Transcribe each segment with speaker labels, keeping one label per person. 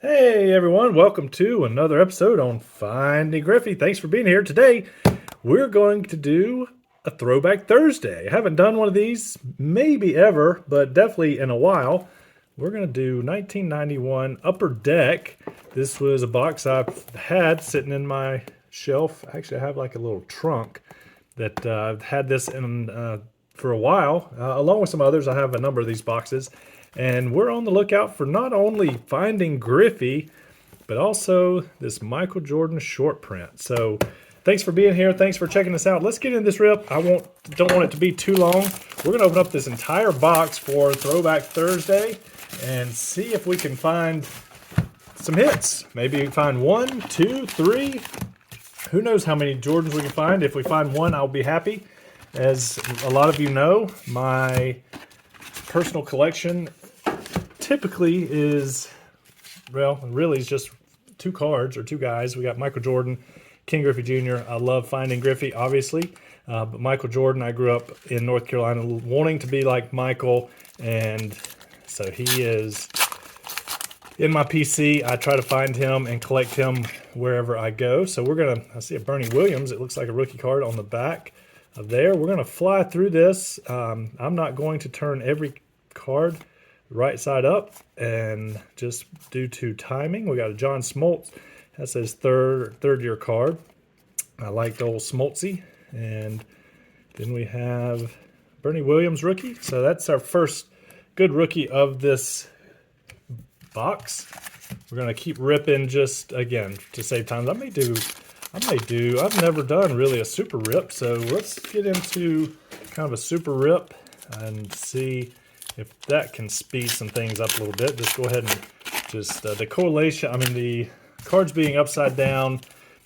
Speaker 1: Hey everyone, welcome to another episode on Finding Griffey. Thanks for being here. Today, we're going to do a Throwback Thursday. I haven't done one of these maybe ever, but definitely in a while. We're going to do 1991 Upper Deck. This was a box I've had sitting in my shelf. Actually, I have like a little trunk that I've had this in for a while, along with some others. I have a number of these boxes, and we're on the lookout for not only finding Griffey, but also this Michael Jordan short print. So, thanks for being here. Thanks for checking us out. Let's get in this rip. Don't want it to be too long. We're gonna open up this entire box for Throwback Thursday and see if we can find some hits. Maybe we can find one, two, three. Who knows how many Jordans we can find. If we find one, I'll be happy. As a lot of you know, my personal collection typically is, well, really is just two cards or two guys. We got Michael Jordan, King Griffey Jr. I love Finding Griffey, obviously. But Michael Jordan, I grew up in North Carolina wanting to be like Michael. And so he is in my PC. I try to find him and collect him wherever I go. So I see a Bernie Williams. It looks like a rookie card on the back of there. We're going to fly through this. I'm not going to turn every card right side up, and just due to timing, we got a John Smoltz. That's his third year card. I like the old Smoltzy. And then we have Bernie Williams rookie. So that's our first good rookie of this box. We're gonna keep ripping just again to save time. I've never done really a super rip, so let's get into kind of a super rip and see if that can speed some things up a little bit. Just go ahead and just the correlation. I mean, the cards being upside down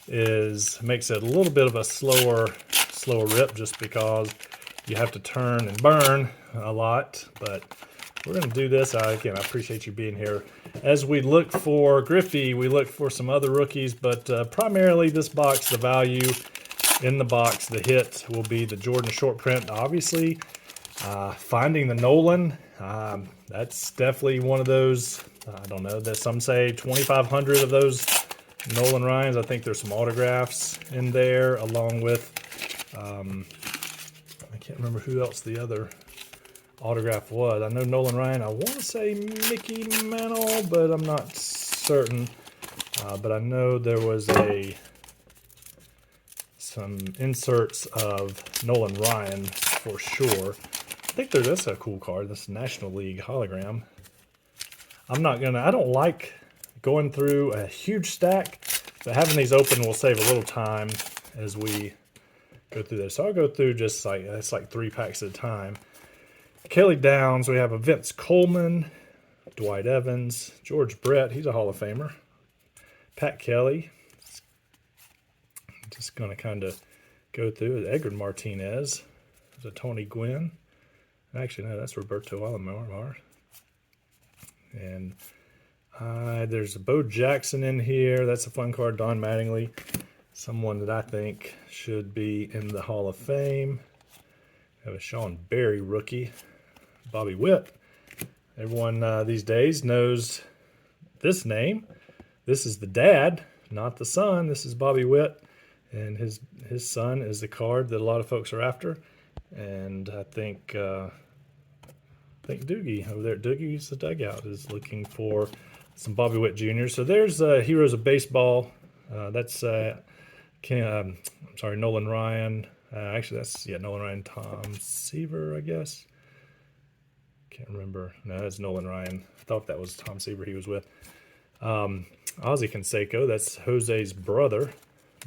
Speaker 1: makes it a little bit of a slower rip, just because you have to turn and burn a lot. But we're going to do this. Again, I appreciate you being here. As we look for Griffey, we look for some other rookies, but primarily this box, the value in the box, the hit will be the Jordan short print, obviously. Finding the Nolan, that's definitely one of those, I don't know, that some say 2,500 of those Nolan Ryans. I think there's some autographs in there, along with, I can't remember who else the other autograph was. I know Nolan Ryan. I want to say Mickey Mantle, but I'm not certain. But I know there was some inserts of Nolan Ryan for sure. I think that's a cool card. This National League hologram. I don't like going through a huge stack, but having these open will save a little time as we go through this. So I'll go through just it's like 3 packs at a time. Kelly Downs, we have a Vince Coleman, Dwight Evans, George Brett, he's a Hall of Famer, Pat Kelly. Just going to kind of go through Edgar Martinez. There's a Tony Gwynn. Actually, no, that's Roberto Alomar. And there's a Bo Jackson in here. That's a fun card. Don Mattingly, someone that I think should be in the Hall of Fame. We have a Sean Barry rookie. Bobby Witt. Everyone these days knows this name. This is the dad, not the son. This is Bobby Witt, and his son is the card that a lot of folks are after. And I think Doogie over there at Doogie's the Dugout is looking for some Bobby Witt Jr. So there's Heroes of Baseball. That's Nolan Ryan. Actually, that's Nolan Ryan, Tom Seaver, I guess. Can't remember. No, that's Nolan Ryan. I thought that was Tom Seaver he was with. Ozzie Canseco, that's Jose's brother.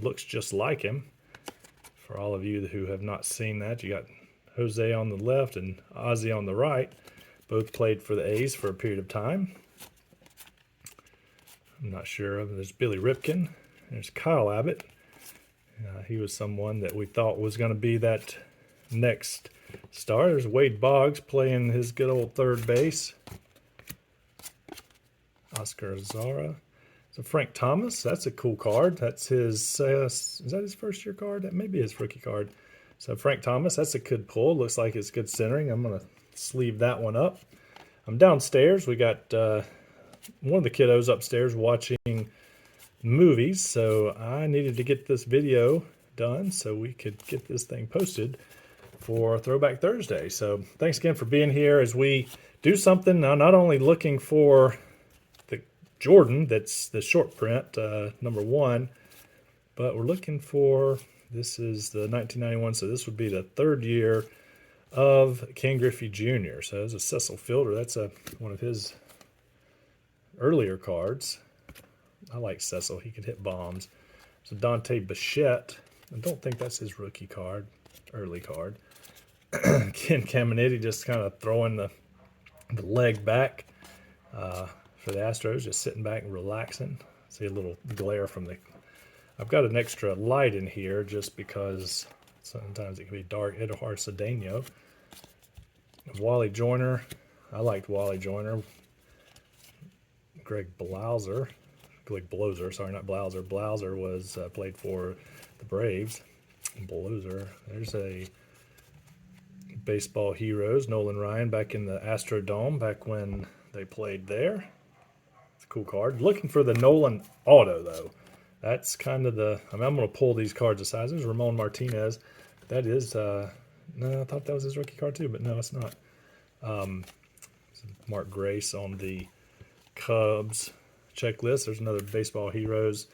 Speaker 1: Looks just like him. For all of you who have not seen that, you got Jose on the left and Ozzie on the right. Both played for the A's for a period of time. I'm not sure. There's Billy Ripken. There's Kyle Abbott. He was someone that we thought was going to be that next star. There's Wade Boggs playing his good old third base. Oscar Zara. So Frank Thomas, that's a cool card. That's his, is that his first year card? That may be his rookie card. So Frank Thomas, that's a good pull. Looks like it's good centering. I'm going to sleeve that one up. I'm downstairs. We got one of the kiddos upstairs watching movies, so I needed to get this video done so we could get this thing posted for Throwback Thursday. So thanks again for being here as we do something. Now, not only looking for the Jordan, that's the short print, number 1, but we're looking for, this is the 1991, so this would be the 3rd year of Ken Griffey Jr. So there's a Cecil Fielder. That's one of his earlier cards. I like Cecil. He could hit bombs. So Dante Bichette. I don't think that's his rookie card, early card. Ken Caminiti just kind of throwing the leg back for the Astros, just sitting back and relaxing. See a little glare from the... I've got an extra light in here just because sometimes it can be dark. Eduardo Cedeno. Wally Joyner. I liked Wally Joyner. Greg Blauser. Sorry, not Blauser. Blauser was played for the Braves. Blauser. There's a Baseball Heroes, Nolan Ryan, back in the Astrodome, back when they played there. It's a cool card. Looking for the Nolan Auto, though. That's kind of the... I mean, I'm going to pull these cards aside. There's Ramon Martinez. That is... no, I thought that was his rookie card, too, but no, it's not. Mark Grace on the Cubs checklist. There's another Baseball Heroes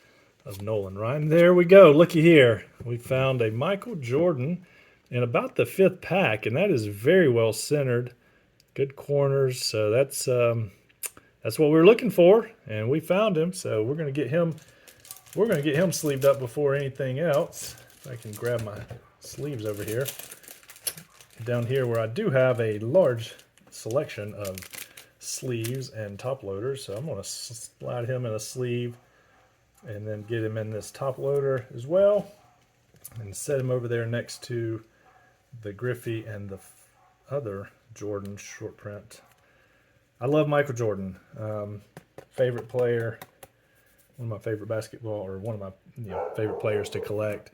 Speaker 1: of Nolan Ryan. There we go. Looky here. We found a Michael Jordan in about the 5th pack, and that is very well centered. Good corners. So that's what we were looking for, and we found him. So we're going to get him. We're going to get him sleeved up before anything else. If I can grab my sleeves over here. Down here, where I do have a large selection of sleeves and top loaders, so I'm going to slide him in a sleeve and then get him in this top loader as well, and set him over there next to the Griffey and the other Jordan short print. I love Michael Jordan. Favorite player, one of my favorite basketball, or one of my favorite players to collect.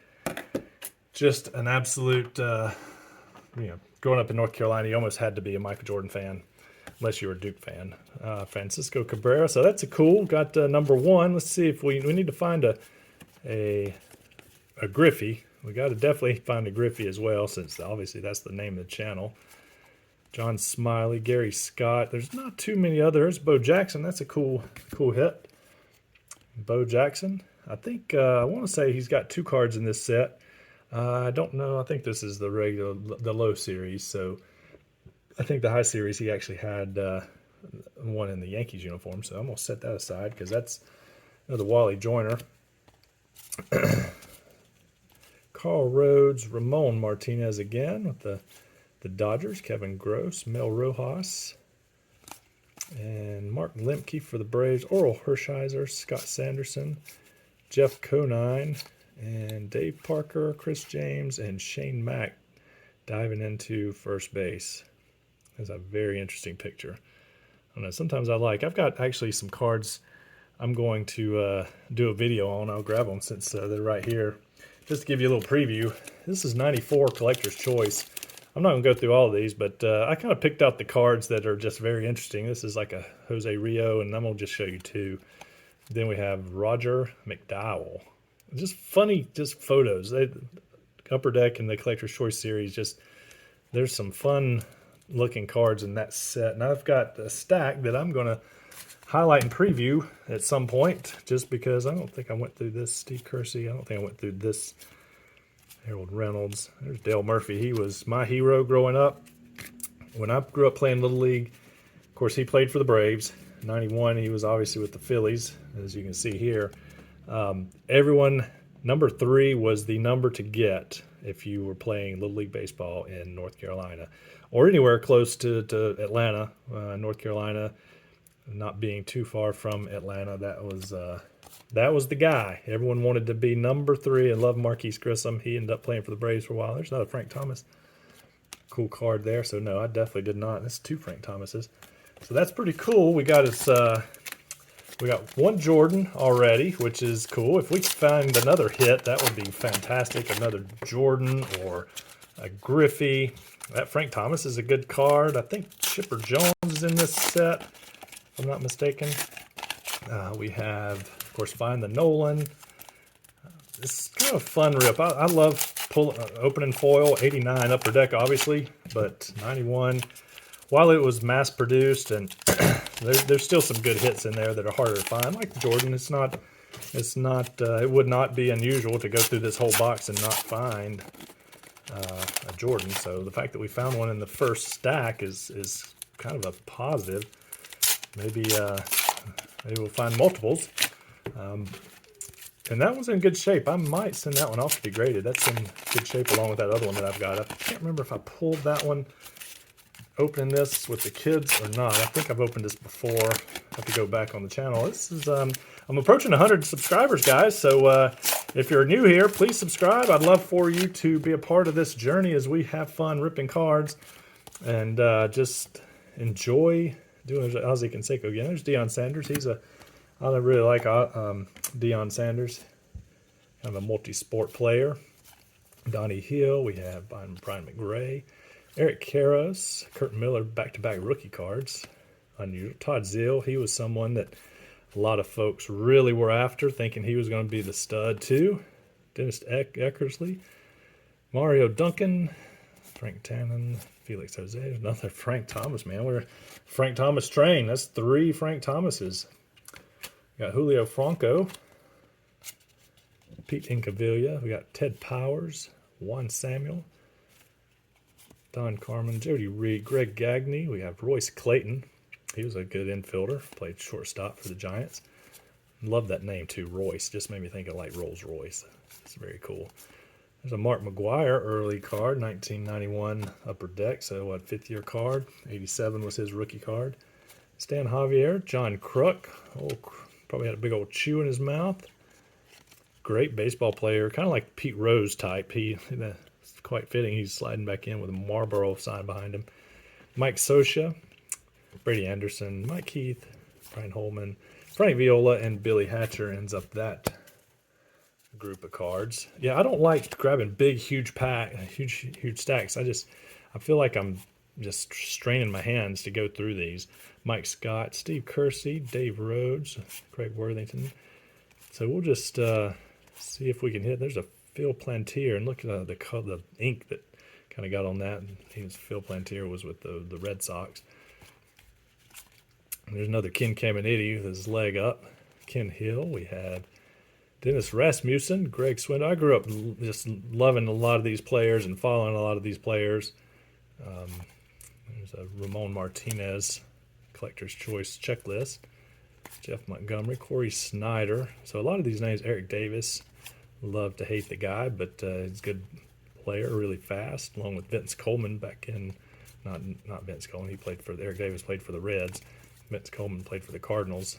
Speaker 1: Just an absolute, growing up in North Carolina, you almost had to be a Michael Jordan fan, unless you were a Duke fan. Francisco Cabrera, so that's a cool. Got number 1. Let's see if we need to find a Griffey. We got to definitely find a Griffey as well, since obviously that's the name of the channel. John Smiley, Gary Scott. There's not too many others. Bo Jackson, that's a cool hit. Bo Jackson. I think, I want to say he's got 2 cards in this set. I don't know. I think this is the low series. So I think the high series he actually had one in the Yankees uniform. So I'm going to set that aside because that's another Wally Joyner. Carl Rhodes, Ramon Martinez again with the Dodgers. Kevin Gross, Mel Rojas, and Mark Lemke for the Braves. Oral Hershiser, Scott Sanderson, Jeff Conine, and Dave Parker, Chris James, and Shane Mack diving into first base. That's a very interesting picture. I don't know, sometimes I've got actually some cards I'm going to do a video on. I'll grab them since they're right here. Just to give you a little preview, this is 94 Collector's Choice. I'm not going to go through all of these, but I kind of picked out the cards that are just very interesting. This is like a Jose Rio, and I'm going to just show you 2. Then we have Roger McDowell. Just funny, just photos. Upper Deck and the Collector's Choice series, there's some fun looking cards in that set. And I've got a stack that I'm going to highlight and preview at some point, just because I don't think I went through this. Steve Kersey, I don't think I went through this. Harold Reynolds. There's Dale Murphy. He was my hero growing up. When I grew up playing Little League, of course, he played for the Braves. 91, he was obviously with the Phillies, as you can see here. Everyone, number 3 was the number to get if you were playing Little League Baseball in North Carolina or anywhere close to Atlanta, North Carolina. Not being too far from Atlanta, that was the guy. Everyone wanted to be number 3 and love Marquise Grissom. He ended up playing for the Braves for a while. There's another Frank Thomas. Cool card there. So no, I definitely did not. That's 2 Frank Thomases. So that's pretty cool. We got one Jordan already, which is cool. If we could find another hit, that would be fantastic. Another Jordan or a Griffey. That Frank Thomas is a good card. I think Chipper Jones is in this set, if I'm not mistaken. We have, of course, Find the Nolan. This is kind of a fun rip. I love opening foil. 89 Upper Deck, obviously, but 91. While it was mass produced, and there's still some good hits in there that are harder to find, like Jordan. It would not be unusual to go through this whole box and not find a Jordan. So the fact that we found one in the first stack is kind of a positive. Maybe we'll find multiples. And that one's in good shape. I might send that one off to be graded. That's in good shape along with that other one that I've got. I can't remember if I pulled that one opening this with the kids or not. I think I've opened this before. I have to go back on the channel. This is I'm approaching 100 subscribers, guys. So if you're new here, please subscribe. I'd love for you to be a part of this journey as we have fun ripping cards and just enjoy doing Ozzie Canseco again. There's Deion Sanders. I really like Deion Sanders, kind of a multi-sport player. Donnie Hill. We have Brian McRae. Eric Karros, Kurt Miller, back-to-back rookie cards. Unusual. Todd Zeal, he was someone that a lot of folks really were after, thinking he was going to be the stud too. Dennis Eckersley, Mario Duncan, Frank Tannen, Felix Jose. Another Frank Thomas, man. We're Frank Thomas train. That's 3 Frank Thomases. We got Julio Franco, Pete Incaviglia. We got Ted Powers, Juan Samuel, Don Carmen, Jody Reed, Greg Gagne. We have Royce Clayton. He was a good infielder. Played shortstop for the Giants. Love that name too, Royce. Just made me think of like Rolls Royce. It's very cool. There's a Mark McGuire early card, 1991 Upper Deck. So what, 5th year card. 87 was his rookie card. Stan Javier, John Kruk. Oh, probably had a big old chew in his mouth. Great baseball player, kind of like Pete Rose type. It's quite fitting. He's sliding back in with a Marlboro sign behind him. Mike Scioscia, Brady Anderson, Mike Heath, Brian Holman, Frank Viola, and Billy Hatcher ends up that group of cards. Yeah, I don't like grabbing big, huge stacks. I feel like I'm just straining my hands to go through these. Mike Scott, Steve Kersey, Dave Rhodes, Craig Worthington. So we'll just see if we can hit. There's a Phil Plantier, and look at the ink that kind of got on that. Phil Plantier was with the Red Sox. And there's another Ken Caminiti with his leg up. Ken Hill. We have Dennis Rasmussen, Greg Swindle. I grew up just loving a lot of these players and following a lot of these players. There's a Ramon Martinez Collector's Choice checklist. Jeff Montgomery, Corey Snyder. So a lot of these names, Eric Davis. Love to hate the guy, but he's a good player, really fast, along with Vince Coleman back in, not Vince Coleman, Eric Davis played for the Reds. Vince Coleman played for the Cardinals.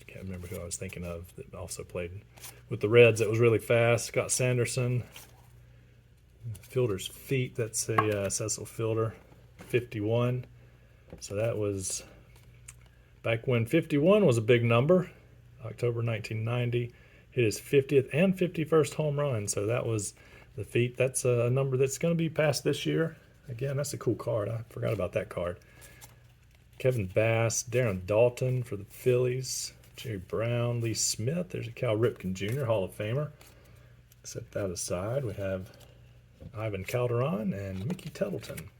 Speaker 1: Can't remember who I was thinking of that also played with the Reds. That was really fast. Scott Sanderson. Fielder's Feet, that's a Cecil Fielder, 51. So that was back when 51 was a big number. October 1990, hit his 50th and 51st home run. So that was the Feet. That's a number that's going to be passed this year. Again, that's a cool card. I forgot about that card. Kevin Bass, Darren Dalton for the Phillies, Jerry Brown, Lee Smith. There's a Cal Ripken Jr., Hall of Famer. Set that aside. We have Ivan Calderon and Mickey Tettleton.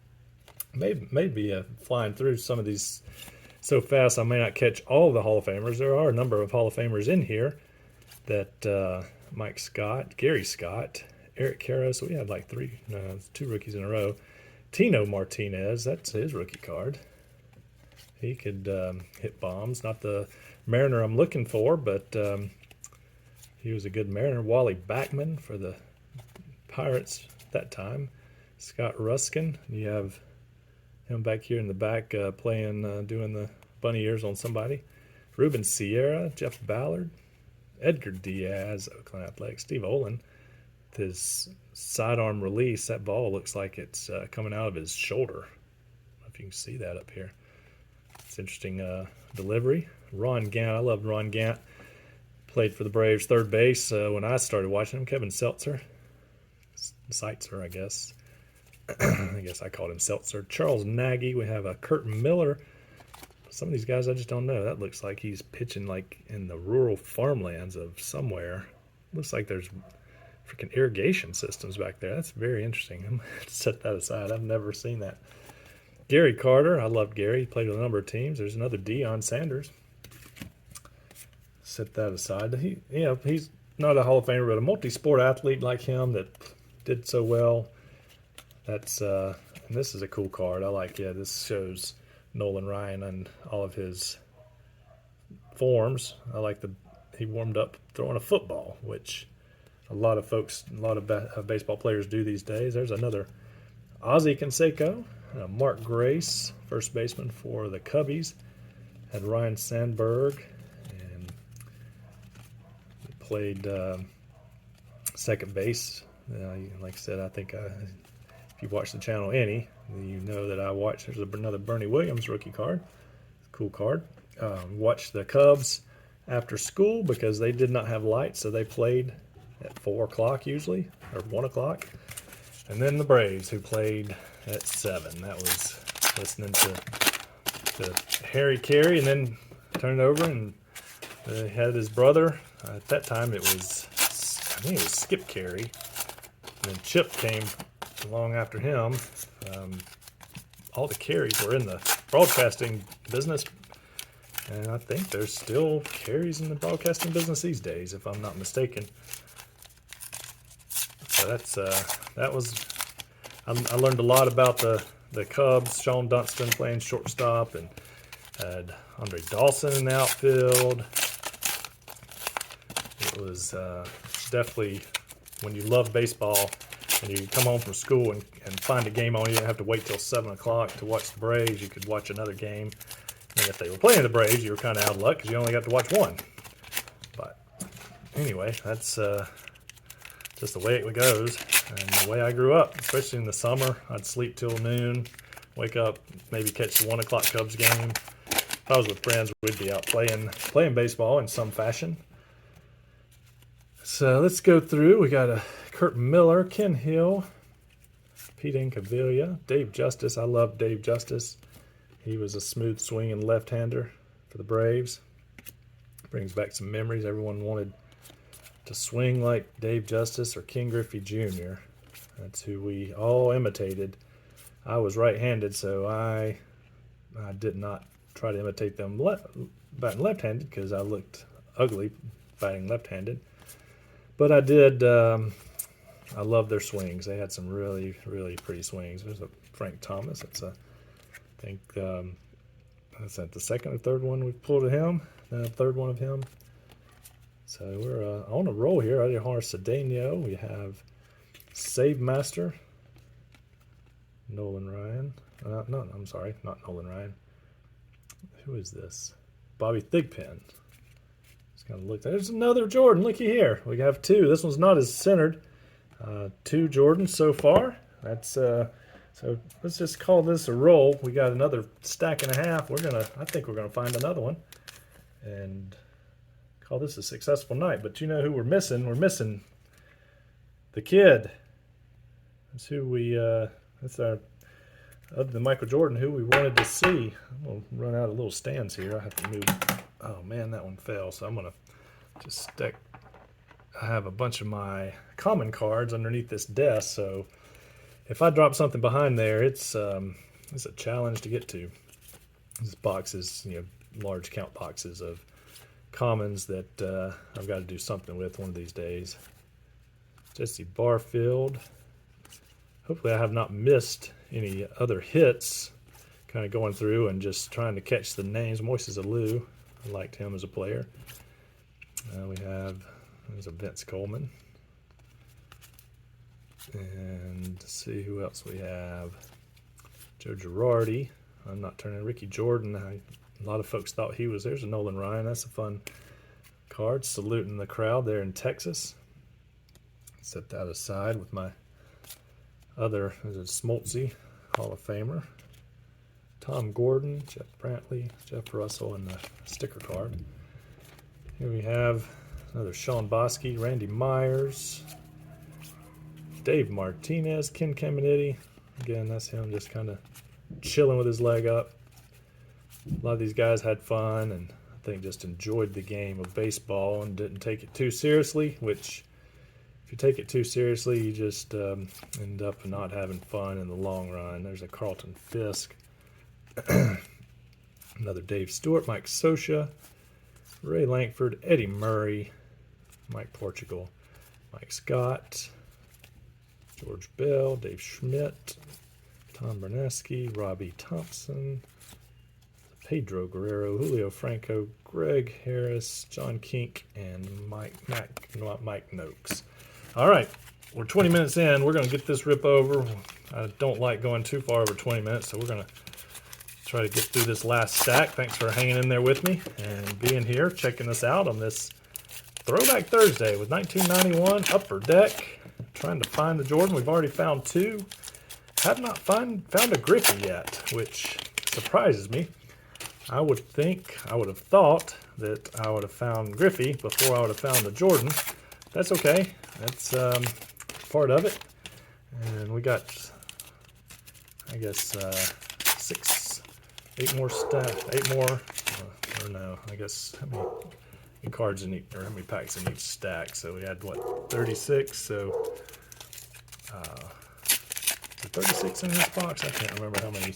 Speaker 1: Maybe flying through some of these so fast I may not catch all the Hall of Famers. There are a number of Hall of Famers in here that Mike Scott, Gary Scott, Eric Karros. We had like 2 rookies in a row. Tino Martinez, that's his rookie card. He could hit bombs. Not the Mariner I'm looking for, but he was a good Mariner. Wally Backman for the Pirates at that time. Scott Ruskin. You have him back here in the back playing, doing the bunny ears on somebody. Ruben Sierra, Jeff Ballard, Edgar Diaz, Oakland Athletics, Steve Olin. With his sidearm release, that ball looks like it's coming out of his shoulder. I don't know if you can see that up here. It's interesting delivery. Ron Gant, I loved Ron Gant. Played for the Braves third base when I started watching him. Kevin Seltzer. Seitzer, I guess. I guess I called him Seltzer. Charles Nagy. We have a Kurt Miller Some of these guys I just don't know. That looks like he's pitching like in the rural farmlands of somewhere. Looks like there's freaking irrigation systems back there. That's very interesting. I'm going to set that aside. I've never seen that. Gary Carter. I love Gary. He played with a number of teams. There's another Deion Sanders. Set that aside. He's not a Hall of Famer, but a multi-sport athlete like him that did so well. That's and this is a cool card. I like. Yeah, this shows Nolan Ryan and all of his forms. I like he warmed up throwing a football, which a lot of baseball players do these days. There's another Ozzie Canseco, Mark Grace, first baseman for the Cubbies, had Ryan Sandberg, and he played second base. Like I said, I think if you watch the channel any, you know that I watched. There's another Bernie Williams rookie card. Cool card. Watched the Cubs after school because they did not have lights, so they played at 4 o'clock usually, or 1 o'clock. And then the Braves, who played at 7. That was listening to Harry Carey, and then turned over and they had his brother. At that time, I think it was Skip Carey. And then Chip came along after him. All the Careys were in the broadcasting business, and I think there's still Careys in the broadcasting business these days, if I'm not mistaken. So I learned a lot about the Cubs. Sean Dunston playing shortstop, and had Andre Dawson in the outfield. It was definitely, when you love baseball and you come home from school and find a game on, you didn't have to wait till 7 o'clock to watch the Braves. You could watch another game. And if they were playing the Braves, you were kind of out of luck because you only got to watch one. But anyway, that's just the way it goes and the way I grew up, especially in the summer. I'd sleep till noon, wake up, maybe catch the 1 o'clock Cubs game. If I was with friends, we'd be out playing baseball in some fashion. So let's go through. We got a Kurt Miller, Ken Hill, Pete Incaviglia, Dave Justice. I love Dave Justice. He was a smooth swinging left-hander for the Braves. Brings back some memories. Everyone wanted to swing like Dave Justice or Ken Griffey Jr. That's who we all imitated. I was right-handed, so I did not try to imitate them batting left-handed because I looked ugly batting left-handed. But I did. I love their swings. They had some really, really pretty swings. There's a Frank Thomas. That's I think that's the second or third one we've pulled of him. Third one of him. So we're on a roll here. Adihar Cedeno. We have Save Master. Nolan Ryan. No, I'm sorry, not Nolan Ryan. Who is this? Bobby Thigpen. Just kind of look. There's another Jordan. Looky here. We have 2. This one's not as centered. 2 Jordans so far. That's so let's just call this a roll. We got another stack and a half. I think we're gonna find another one, and call this a successful night. But you know who we're missing? We're missing the kid. That's who that's our, other than Michael Jordan, who we wanted to see. I'm gonna run out of little stands here. I have to move. Oh man, that one fell. So I'm gonna just stick. I have a bunch of my common cards underneath this desk, so if I drop something behind there, it's a challenge to get to. This box is, large count boxes of commons that I've got to do something with one of these days. Jesse Barfield. Hopefully I have not missed any other hits. Kind of going through and just trying to catch the names. Moises Alou. I liked him as a player. There's a Vince Coleman. And let's see who else we have. Joe Girardi. I'm not turning. Ricky Jordan. A lot of folks thought he was. There's a Nolan Ryan. That's a fun card. Saluting the crowd there in Texas. Set that aside with my other. There's a Smoltzy, Hall of Famer. Tom Gordon, Jeff Brantley, Jeff Russell, and the sticker card. Here we have another Sean Bosky, Randy Myers, Dave Martinez, Ken Caminiti. Again, that's him just kind of chilling with his leg up. A lot of these guys had fun and I think just enjoyed the game of baseball and didn't take it too seriously, which if you take it too seriously, you just end up not having fun in the long run. There's a Carlton Fisk, another Dave Stewart, Mike Scioscia, Ray Lankford, Eddie Murray, Mike Portugal, Mike Scott, George Bell, Dave Schmidt, Tom Berneski, Robbie Thompson, Pedro Guerrero, Julio Franco, Greg Harris, John Kink, and Mike Noakes. All right, we're 20 minutes in. We're going to get this rip over. I don't like going too far over 20 minutes, so we're going to try to get through this last stack. Thanks for hanging in there with me and being here, checking us out on this Throwback Thursday with 1991 Upper Deck. Trying to find the Jordan. We've already found two. Have not found a Griffey yet, which surprises me. I would have thought that I would have found Griffey before I would have found the Jordan. That's okay. That's part of it. And we got, I guess, 8 more or no, I guess, how many cards in each, or how many packs in each stack? So we had, what, 36? So, is it 36 in this box? I can't remember how many. I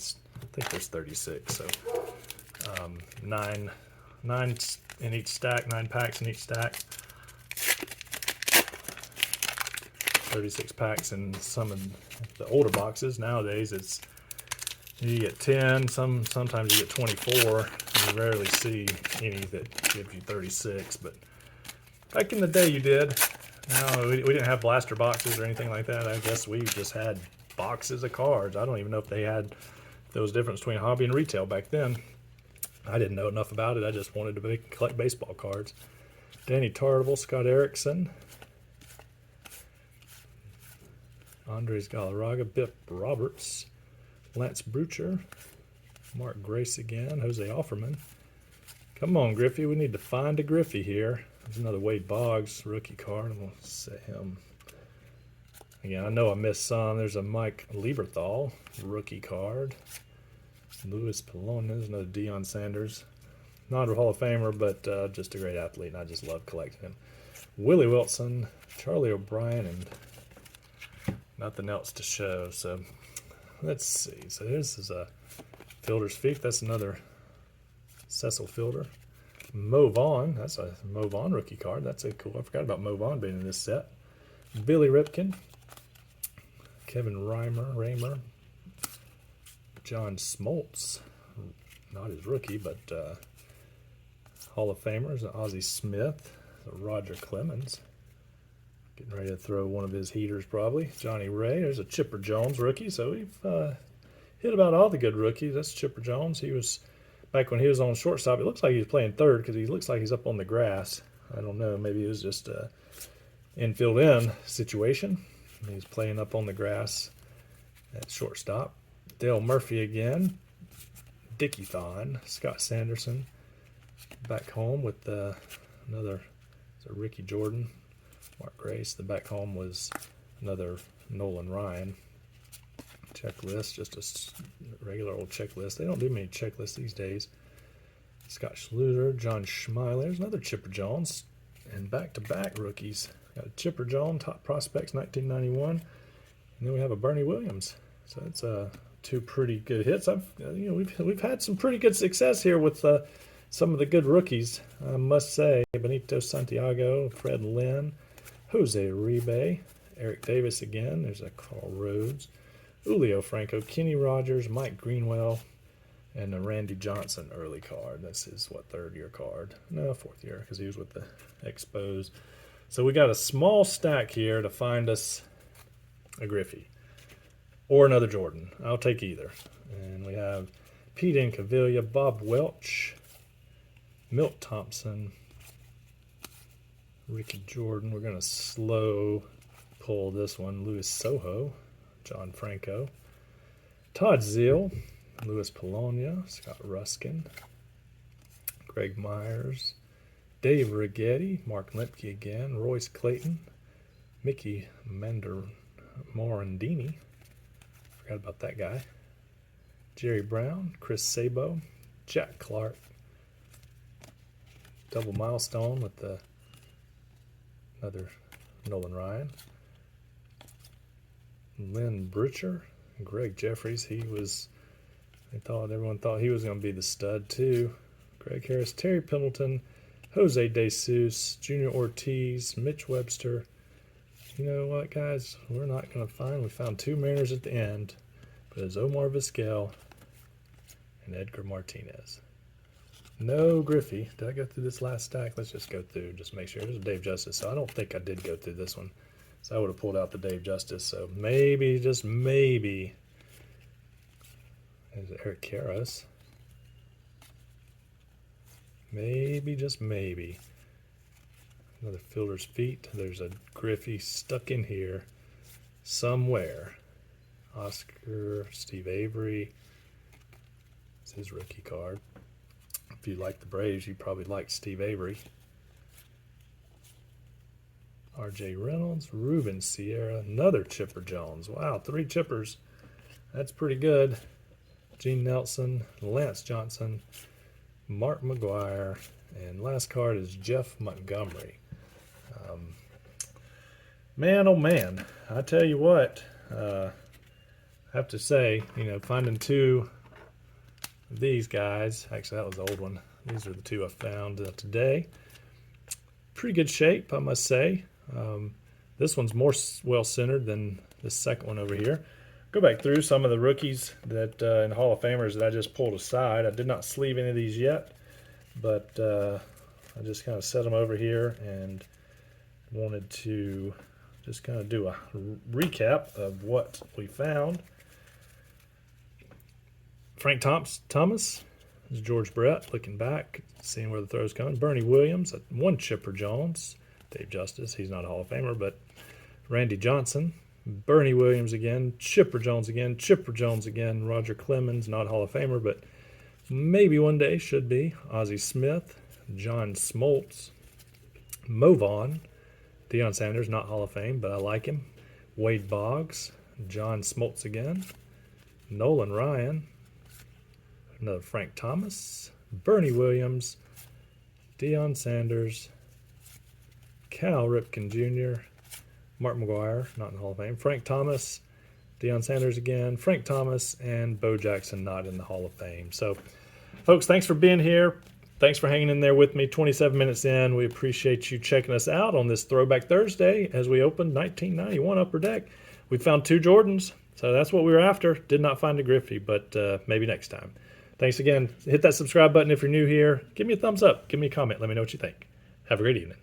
Speaker 1: think there's 36. So, 9 in each stack, 9 packs in each stack. 36 packs in some of the older boxes. Nowadays, it's you get 10. Sometimes you get 24. You rarely see any that gives you 36. But back in the day, you did. No, we didn't have blaster boxes or anything like that. I guess we just had boxes of cards. I don't even know if they had those difference between hobby and retail back then. I didn't know enough about it. I just wanted to collect baseball cards. Danny Tartable, Scott Erickson, Andres Galarraga, Bip Roberts, Lance Brucher, Mark Grace again, Jose Offerman. Come on, Griffey. We need to find a Griffey here. There's another Wade Boggs rookie card. I'm going to set him. Again, I know I missed some. There's a Mike Lieberthal rookie card. Louis Polonez, another Deion Sanders. Not a Hall of Famer, but just a great athlete, and I just love collecting him. Willie Wilson, Charlie O'Brien, and nothing else to show. So let's see. So this is a Fielder's Feet. That's another Cecil Fielder. Mo Vaughn. That's a Mo Vaughn rookie card. That's a cool. I forgot about Mo Vaughn being in this set. Billy Ripken. Kevin Raymer. John Smoltz. Not his rookie, but Hall of Famers. Ozzie Smith. Roger Clemens. Getting ready to throw one of his heaters probably. Johnny Ray. There's a Chipper Jones rookie. So we've hit about all the good rookies. That's Chipper Jones. He was, back when he was on shortstop, it looks like he was playing third because he looks like he's up on the grass. I don't know. Maybe it was just a infield in situation. He's playing up on the grass at shortstop. Dale Murphy again. Dickie Thon. Scott Sanderson. Back home with another Ricky Jordan. Mark Grace. The back home was another Nolan Ryan. Checklist, just a regular old checklist. They don't do many checklists these days. Scott Schluter, John Schmeiler. There's another Chipper Jones. And back-to-back rookies. Got a Chipper Jones, Top Prospects, 1991. And then we have a Bernie Williams. So that's two pretty good hits. We've had some pretty good success here with some of the good rookies, I must say. Benito Santiago, Fred Lynn, Jose Uribe, Eric Davis again. There's a Carl Rhodes, Julio Franco, Kenny Rogers, Mike Greenwell, and a Randy Johnson early card. That's his, third year card? No, fourth year, because he was with the Expos. So we got a small stack here to find us a Griffey or another Jordan. I'll take either. And we have Pete Incaviglia, Bob Welch, Milt Thompson, Ricky Jordan. We're going to slow pull this one. Louis Soho, John Franco, Todd Zeal, Louis Polonia, Scott Ruskin, Greg Myers, Dave Righetti, Mark Lemke again, Royce Clayton, Mickey Morandini, forgot about that guy, Jerry Brown, Chris Sabo, Jack Clark. Double milestone with another Nolan Ryan. Lynn Butcher, Greg Jeffries. Everyone thought he was going to be the stud too. Greg Harris, Terry Pendleton, Jose DeSuze, Junior Ortiz, Mitch Webster. You know what, guys? We're not going to find. We found 2 Mariners at the end, but it's Omar Vizquel and Edgar Martinez. No Griffey. Did I go through this last stack? Let's just go through, just make sure. There's Dave Justice, so I don't think I did go through this one. So I would have pulled out the Dave Justice. So maybe, just maybe, there's Eric Karras. Maybe, just maybe. Another Fielder's Feet. There's a Griffey stuck in here somewhere. Oscar, Steve Avery. It's his rookie card. If you like the Braves, you probably like Steve Avery. R.J. Reynolds, Ruben Sierra, another Chipper Jones. Wow, 3 chippers. That's pretty good. Gene Nelson, Lance Johnson, Mark McGuire, and last card is Jeff Montgomery. Man, oh man, I tell you what, I have to say, finding 2 of these guys, actually that was the old one, these are the 2 I found today. Pretty good shape, I must say. This one's more well-centered than the second one over here. Go back through some of the rookies that and Hall of Famers that I just pulled aside. I did not sleeve any of these yet, but I just kind of set them over here and wanted to just kind of do a recap of what we found. Frank Thomas this is George Brett looking back, seeing where the throw's coming. Bernie Williams, 1 Chipper Jones. Dave Justice, he's not a Hall of Famer, but Randy Johnson, Bernie Williams again, Chipper Jones again, Chipper Jones again, Roger Clemens, not Hall of Famer, but maybe one day should be. Ozzie Smith, John Smoltz, Mo Vaughn, Deion Sanders, not Hall of Fame, but I like him. Wade Boggs, John Smoltz again, Nolan Ryan, another Frank Thomas, Bernie Williams, Deion Sanders, Cal Ripken Jr., Mark McGuire, not in the Hall of Fame, Frank Thomas, Deion Sanders again, Frank Thomas, and Bo Jackson, not in the Hall of Fame. So, folks, thanks for being here. Thanks for hanging in there with me. 27 minutes in. We appreciate you checking us out on this Throwback Thursday as we opened 1991 Upper Deck. We found 2 Jordans, so that's what we were after. Did not find a Griffey, but maybe next time. Thanks again. Hit that subscribe button if you're new here. Give me a thumbs up. Give me a comment. Let me know what you think. Have a great evening.